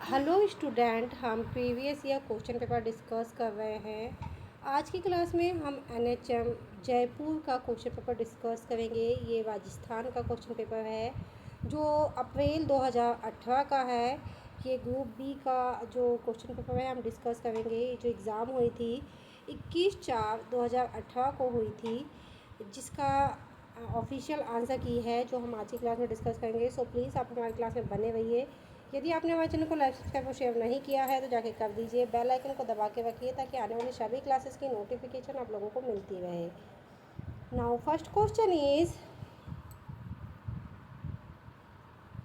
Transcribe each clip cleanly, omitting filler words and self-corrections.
Hello student, हम previous year question paper discuss कर रहे हैं। आज की क्लास में हम एनएचएम जयपुर का क्वेश्चन पेपर डिस्कस करेंगे। ये राजस्थान का क्वेश्चन पेपर है जो अप्रैल 2018 का है। ये ग्रुप बी का जो क्वेश्चन पेपर है हम डिस्कस करेंगे। जो एग्ज़ाम हुई थी 21/4/2018 को हुई थी, जिसका ऑफिशियल आंसर की है जो हम आज की क्लास में डिस्कस करेंगे। सो प्लीज़ आप हमारी क्लास में बने रहिए। यदि आपने हमारे चैनल को लाइक सब्सक्राइब और शेयर नहीं किया है तो जाके कर दीजिए। बेल आइकन को दबा के रखिए ताकि आने वाली सभी क्लासेस की नोटिफिकेशन आप लोगों को मिलती रहे। Now first question is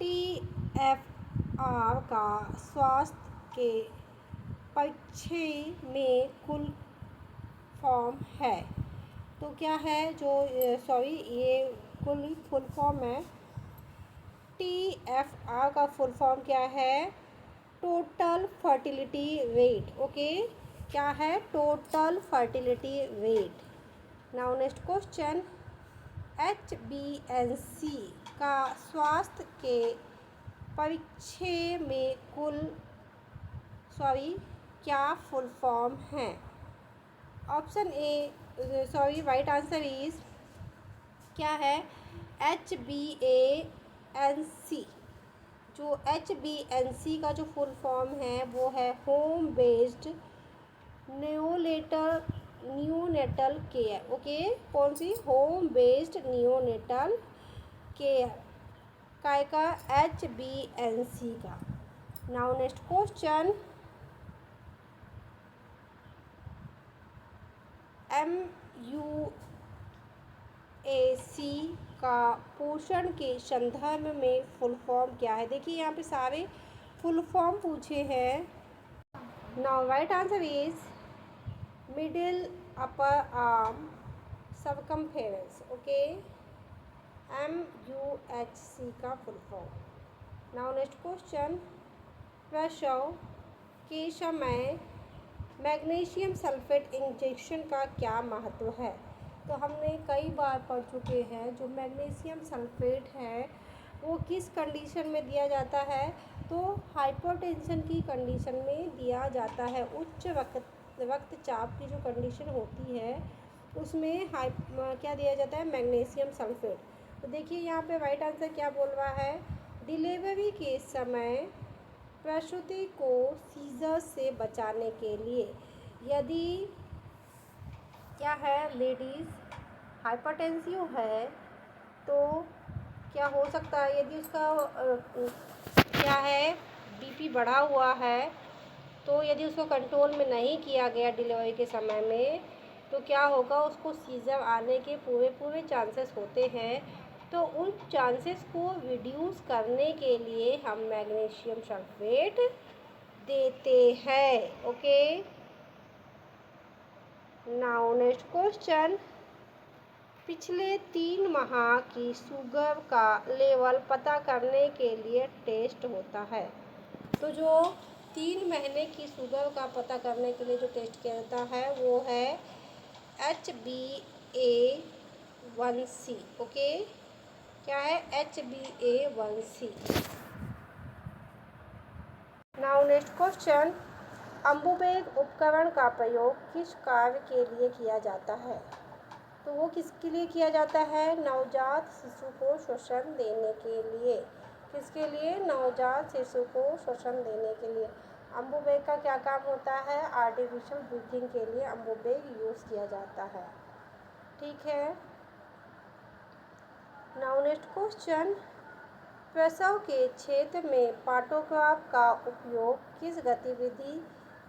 TFR का स्वास्थ्य के परिचय में कुल फॉर्म है। तो क्या है जो ये कुल फुल फॉर्म है। TFR का फुल फॉर्म क्या है? Total fertility rate. ओके, क्या है? Total fertility rate. Now next question, HbA1c का स्वास्थ्य के परिचय में क्या फुल फॉर्म है? Option A, right answer is क्या है? HbA1c। जो HbA1c का जो फुल फॉर्म है वो है home based neonatal care. Okay, कौन सी? होम बेस्ड न्यूनेटल केयर काय का? HbA1c का। नाउ नेक्स्ट क्वेश्चन, MUAC का पोषण के संदर्भ में फुल फॉर्म क्या है? देखिए यहाँ पे सारे फुल फॉर्म पूछे हैं। Now right answer is middle upper arm circumference. Okay, MUHC का full form. Now next question, प्रसव के समय मैग्नीशियम सल्फेट इंजेक्शन का क्या महत्व है? तो हमने कई बार पढ़ चुके हैं। जो मैग्नीशियम सल्फेट है वो किस कंडीशन में दिया जाता है? तो हाइपरटेंशन की कंडीशन में दिया जाता है। उच्च रक्तचाप की जो कंडीशन होती है उसमें क्या दिया जाता है? Magnesium sulphate. तो देखिए यहाँ पे राइट आंसर क्या बोल रहा है? डिलीवरी के समय प्रसूति को सीजर से बचाने के लिए, यदि क्या है, लेडीज़ हाइपरटेंसिव है तो क्या हो सकता है? यदि उसका क्या है, बीपी बढ़ा हुआ है, तो यदि उसको कंट्रोल में नहीं किया गया डिलीवरी के समय में तो क्या होगा? उसको सीजर आने के पूरे चांसेस होते हैं। तो उन चांसेस को रिड्यूस करने के लिए हम मैग्नीशियम सल्फेट देते हैं। ओके, नाउ नेक्स्ट क्वेश्चन, पिछले 3 माह की शुगर का लेवल पता करने के लिए टेस्ट होता है। तो जो 3 महीने की शुगर का पता करने के लिए जो टेस्ट किया जाता है वो है HbA1c। ओके, क्या है? HbA1c। नाउ नेक्स्ट क्वेश्चन, अम्बुबेग उपकरण का प्रयोग किस कार्य के लिए किया जाता है? तो वो किसके लिए किया जाता है? नवजात शिशु को श्वसन देने के लिए। किसके लिए? नवजात शिशु को श्वसन देने के लिए। अम्बुबेग का क्या काम होता है? आर्टिफिशियल ब्रीथिंग के लिए अम्बुबेग यूज़ किया जाता है। ठीक है। नाउ नेक्स्ट क्वेश्चन, प्रसव के क्षेत्र में पार्टोग्राफ का उपयोग किस गतिविधि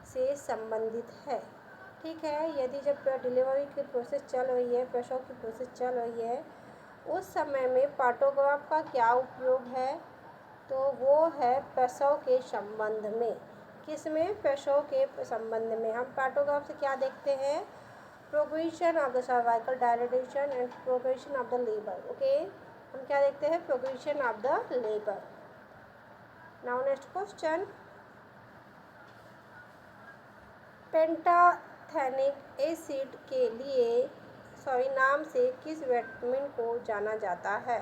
से संबंधित है? ठीक है, यदि जब डिलीवरी की प्रोसेस चल रही है, प्रसव की प्रोसेस चल रही है, उस समय में पार्टोग्राफ का क्या उपयोग है? तो वो है प्रसव के संबंध में। किस में? प्रसव के संबंध में। हम पार्टोग्राफ से क्या देखते हैं? Progression of the cervical dilatation and progression of the labour. Okay, हम क्या देखते हैं? Progression of the labour. Now next question, pantothenic acid के लिए नाम से किस विटामिन को जाना जाता है?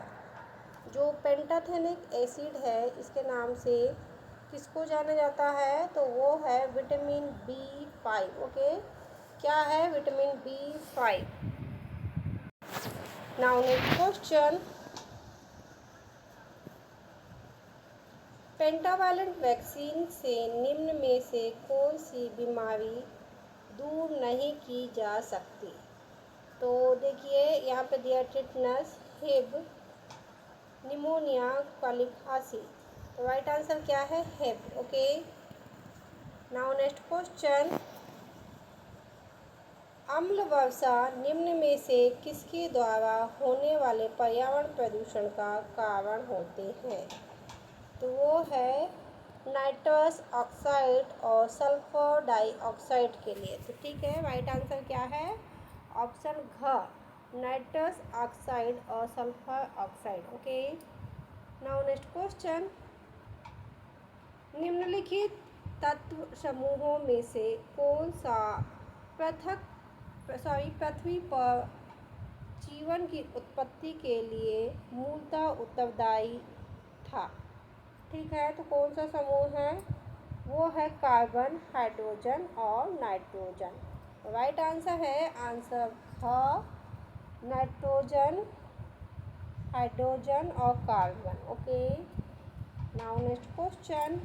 जो पेंटाथेनिक एसिड है इसके नाम से किसको जाना जाता है? तो वो है विटामिन B5। ओके, क्या है? Vitamin B5। Now next question, pentavalent vaccine से निम्न में से कौन सी बीमारी दूर नहीं की जा सकती? तो देखिए यहाँ पे दिया टिटनस, हिब, निमोनिया, काली खांसी। तो राइट आंसर क्या है? हिब। ओके, नाउ नेक्स्ट क्वेश्चन, अम्ल वर्षा निम्न में से किसके द्वारा होने वाले पर्यावरण प्रदूषण का कारण होते हैं? तो वो है नाइट्रस ऑक्साइड और सल्फर डाइऑक्साइड के लिए। तो ठीक है, राइट आंसर क्या है? ऑप्शन घ, नाइट्रस ऑक्साइड और sulphur oxide. Okay, now next question, निम्नलिखित तत्व समूहों में से कौन सा पृथ्वी पर जीवन की उत्पत्ति के लिए मूलतः उत्तरदायी था? ठीक है, तो कौन सा समूह है? वो है कार्बन, हाइड्रोजन और नाइट्रोजन। राइट आंसर है आंसर ख, नाइट्रोजन, हाइड्रोजन और carbon. Okay, now next question,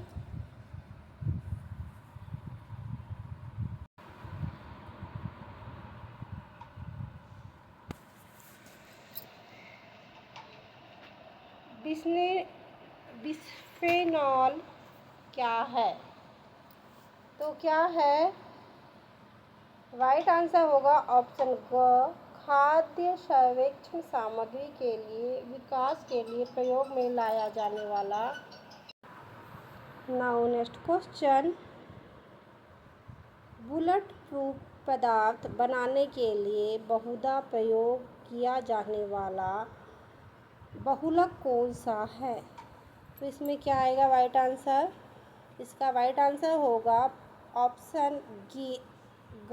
bisphenol क्या है? तो क्या है? राइट आंसर होगा ऑप्शन ग, खाद्य सर्वेक्षण सामग्री के लिए विकास के लिए प्रयोग में लाया जाने वाला। Now next question, bullet proof पदार्थ बनाने के लिए बहुधा प्रयोग किया जाने वाला बहुलक कौन सा है? तो इसमें क्या आएगा राइट आंसर? इसका राइट आंसर होगा ऑप्शन ग,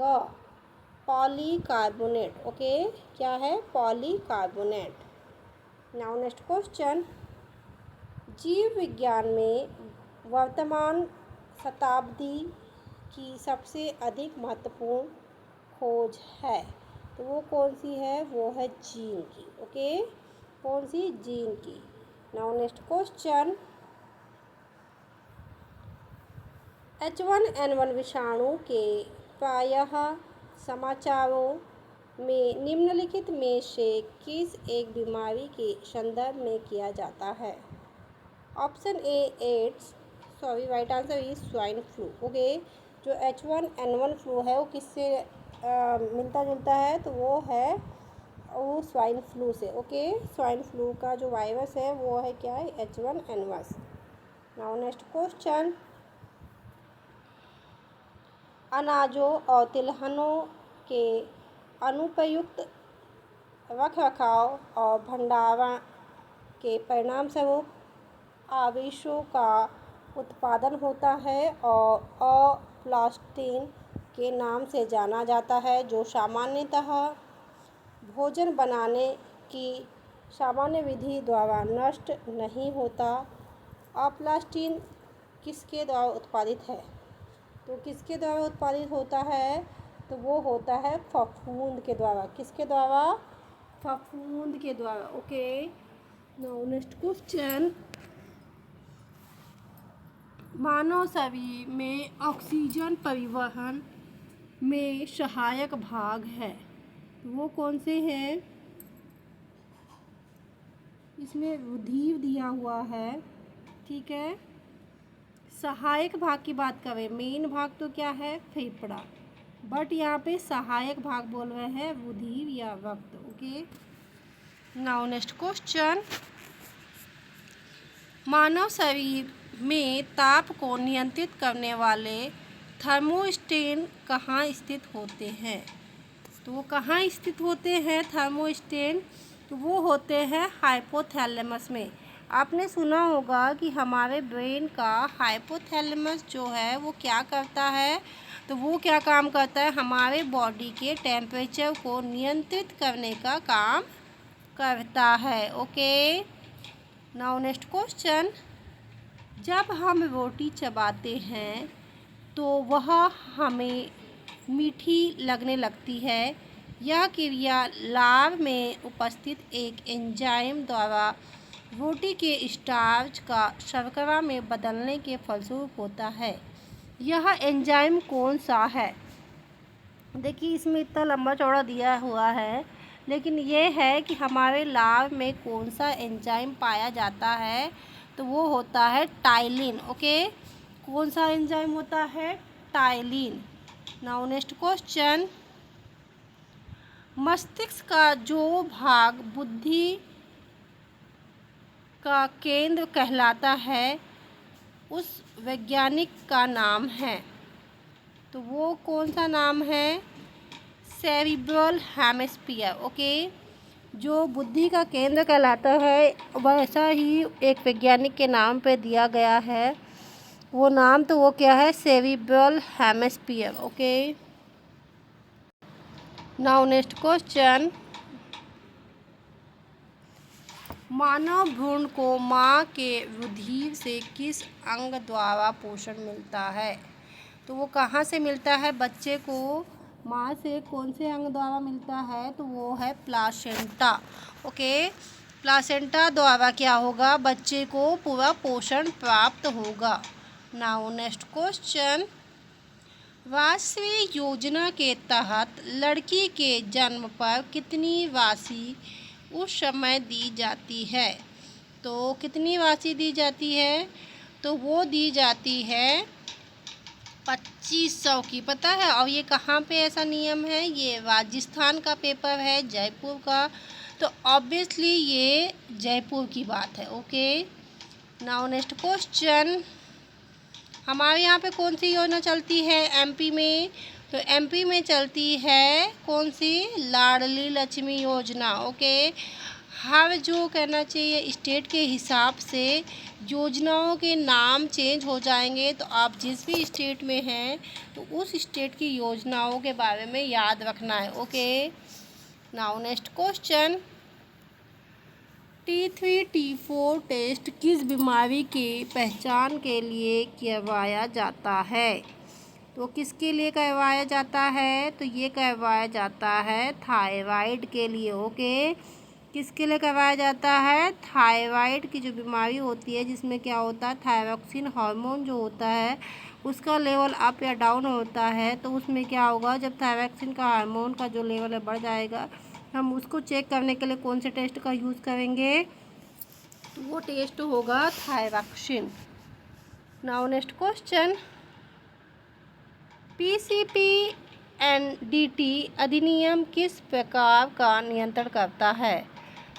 पॉलीकार्बोनेट। ओके, क्या है? पॉलीकार्बोनेट। नाउ नेक्स्ट क्वेश्चन, जीव विज्ञान में वर्तमान शताब्दी की सबसे अधिक महत्वपूर्ण खोज है? तो वो कौन सी है? वो है जीन की। ओके, कौन सी? जीन की। नाउ नेक्स्ट क्वेश्चन, H1N1 विषाणु के प्रायः समाचारों में निम्नलिखित में से किस एक बीमारी के संदर्भ में किया जाता है? Option A AIDS, sorry right answer is swine flu. Okay, जो H1N1 फ्लू है वो किससे मिलता जुलता है? तो वो है वो स्वाइन फ्लू से। ओके, स्वाइन फ्लू का जो वायरस है वो है क्या है? H1N1। नाउ नेक्स्ट क्वेश्चन, अनाजों और तिलहनों के अनुपयुक्त रखरखाव और भंडारण के परिणामस्वरूप आवेशों का उत्पादन होता है और अप्लास्टीन के नाम से जाना जाता है, जो सामान्यतः भोजन बनाने की सामान्य विधि द्वारा नष्ट नहीं होता। अप्लास्टीन किसके द्वारा उत्पादित है? तो किसके द्वारा उत्पादित होता है? तो वो होता है फफूंद के द्वारा। किसके द्वारा? फफूंद के द्वारा। ओके, नाउ नेक्स्ट क्वेश्चन, मानव शरीर में ऑक्सीजन परिवहन में सहायक भाग है, वो कौन से हैं? इसमें रुधिर दिया हुआ है। ठीक है, सहायक भाग की बात करें, मेन भाग तो क्या है? फेफड़ा, बट यहाँ पे सहायक भाग बोल रहे हैं रुधिर या रक्त। ओके, नाउ नेक्स्ट क्वेश्चन, मानव शरीर में ताप को नियंत्रित करने वाले थर्मोस्टेट कहाँ स्थित होते हैं? तो वो कहाँ स्थित होते हैं थर्मोस्टेट? तो वो होते हैं हाइपोथैलेमस में। आपने सुना होगा कि हमारे ब्रेन का हाइपोथैलेमस जो है वो क्या करता है? तो वो क्या काम करता है? हमारे बॉडी के टेम्परेचर को नियंत्रित करने का काम करता है। ओके, नाउ नेक्स्ट क्वेश्चन, जब हम रोटी चबाते हैं तो वह हमें मीठी लगने लगती है। यह क्रिया लार में उपस्थित एक एंजाइम द्वारा रोटी के स्टार्च का शर्करा में बदलने के फलस्वरूप होता है। यह एंजाइम कौन सा है? देखिए, इसमें इतना लंबा चौड़ा दिया हुआ है, लेकिन ये है कि हमारे लार में कौन सा एंजाइम पाया जाता है, तो वो होता है टाइलिन। ओके, कौन सा एंजाइम होता है? टाइलिन। नाउ नेक्स्ट क्वेश्चन, मस्तिष्क का जो भाग बुद्धि का केंद्र कहलाता है उस वैज्ञानिक का नाम है, तो वो कौन सा नाम है? Cerebral hemisphere. ओके, जो बुद्धि का केंद्र कहलाता है वैसा ही एक वैज्ञानिक के नाम पे दिया गया है, वो नाम तो वो क्या है? Cerebral hemisphere. Okay, now next question, मानव भ्रूण को माँ के रुधिर से किस अंग द्वारा पोषण मिलता है? तो वो कहाँ से मिलता है? बच्चे को माँ से कौन से अंग द्वारा मिलता है? तो वो है प्लासेंटा। ओके, प्लासेंटा द्वारा क्या होगा? बच्चे को पूरा पोषण प्राप्त होगा। नाउ नेक्स्ट क्वेश्चन, राष्ट्रीय योजना के तहत लड़की के जन्म पर कितनी राशि उस समय दी जाती है? तो कितनी राशि दी जाती है? तो वो दी जाती है 2500 की, पता है? और ये कहाँ पे ऐसा नियम है? ये राजस्थान का पेपर है, जयपुर का, तो ऑब्वियसली ये जयपुर की बात है। ओके, नाउ नेक्स्ट क्वेश्चन, हमारे यहाँ पे कौन सी योजना चलती है एमपी में? तो एमपी में चलती है कौन सी? लाडली लक्ष्मी योजना। ओके, हर जो कहना चाहिए स्टेट के हिसाब से योजनाओं के नाम चेंज हो जाएंगे, तो आप जिस भी स्टेट में हैं तो उस स्टेट की योजनाओं के बारे में याद रखना है। Okay, now next question, T3T4 test किस बीमारी के पहचान के लिए करवाया जाता है? तो किसके लिए करवाया जाता है? तो ये करवाया जाता है थायराइड के लिए। ओके, किसके लिए करवाया जाता है? थायराइड की जो बीमारी होती है जिसमें क्या होता है? थायरॉक्सिन हार्मोन जो होता है उसका लेवल अप या डाउन होता है, तो उसमें क्या होगा? जब थायरॉक्सिन का हार्मोन का जो लेवल है बढ़ जाएगा, हम उसको चेक करने के लिए कौन से टेस्ट का यूज़ करेंगे? तो वो टेस्ट होगा thyroxine. Now next question, PCPNDT अधिनियम किस प्रकार का नियंत्रण करता है?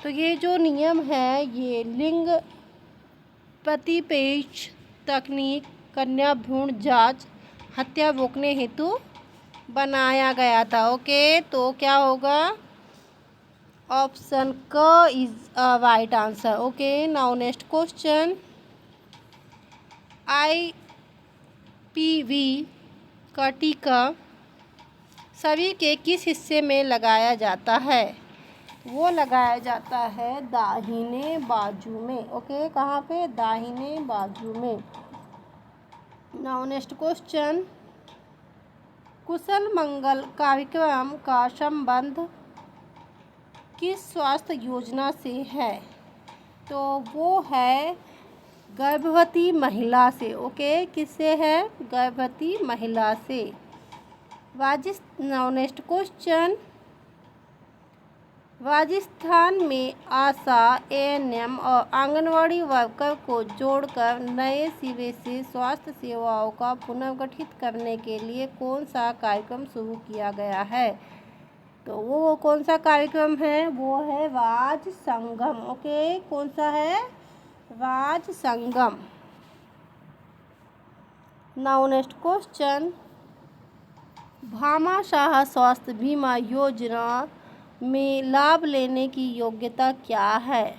तो ये जो नियम है ये लिंग प्रतिपेक्ष तकनीक, कन्या भ्रूण जांच, हत्या रोकने हेतु बनाया गया था। ओके, तो क्या होगा? ऑप्शन क is right answer. Okay, now next question, IPV का टीका शरीर के किस हिस्से में लगाया जाता है? वो लगाया जाता है दाहिने बाजू में। ओके, कहाँ पे? दाहिने बाजू में। नाउ नेक्स्ट क्वेश्चन, कुशल मंगल कार्यक्रम का संबंध किस स्वास्थ्य योजना से है? तो वो है गर्भवती महिला से। ओके, किससे है? गर्भवती महिला से। नाउ नेक्स्ट क्वेश्चन, राजस्थान में आशा, ANM और आंगनवाड़ी वर्कर को जोड़कर नए सिरे से स्वास्थ्य सेवाओं का पुनर्गठित करने के लिए कौन सा कार्यक्रम शुरू किया गया है? तो वो कौन सा कार्यक्रम है? वो है राज संगम। ओके, कौन सा है? राज संगम। नाउ नेक्स्ट क्वेश्चन, भामाशाह स्वास्थ्य बीमा योजना में लाभ लेने की योग्यता क्या है?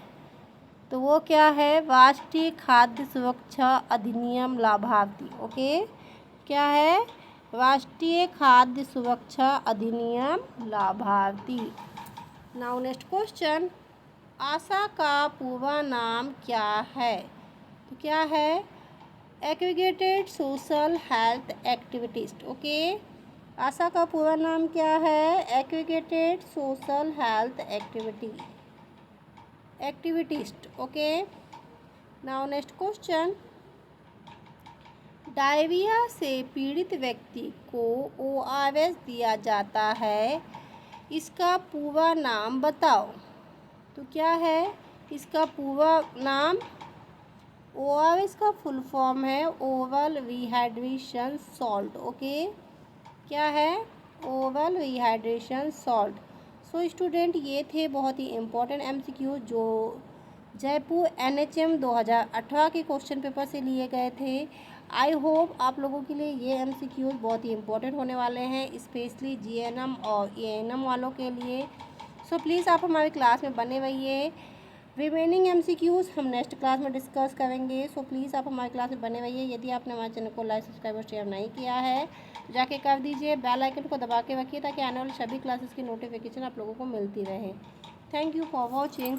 तो वो क्या है? राष्ट्रीय खाद्य सुरक्षा अधिनियम लाभार्थी। ओके, क्या है? राष्ट्रीय खाद्य सुरक्षा अधिनियम लाभार्थी। नाउ नेक्स्ट क्वेश्चन, आशा का पूरा नाम क्या है? तो क्या है? Aggregated social health activist. Okay, ASHA का पूरा नाम क्या है? Aggregated social health activist. Okay, now next question. Diarrhoea से पीड़ित व्यक्ति को ORS दिया जाता है, इसका पूरा नाम बताओ। तो क्या है इसका पूरा नाम? ORS का फुल फॉर्म है ओरल रिहाइड्रेशन सॉल्ट। ओके, क्या है? Oral rehydration salt. So student, ये थे बहुत ही इम्पोर्टेंट MCQ जो जयपुर NHM 2018 के क्वेश्चन पेपर से लिए गए थे। आई होप आप लोगों के लिए ये MCQ बहुत ही इम्पोर्टेंट होने वाले हैं, स्पेशली GNM और ANM वालों के लिए। सो प्लीज़ आप हमारी क्लास में बने रहिए। रिमेनिंग MCQs हम नेक्स्ट क्लास में डिस्कस करेंगे। सो प्लीज़ आप हमारी क्लास में बने रहिए। यदि आपने हमारे चैनल को लाइक, सब्सक्राइब और शेयर नहीं किया है तो जाके कर दीजिए। बेल आइकन को दबा के रखिए ताकि आने वाली सभी क्लासेस की नोटिफिकेशन आप लोगों को मिलती रहे। Thank you for watching.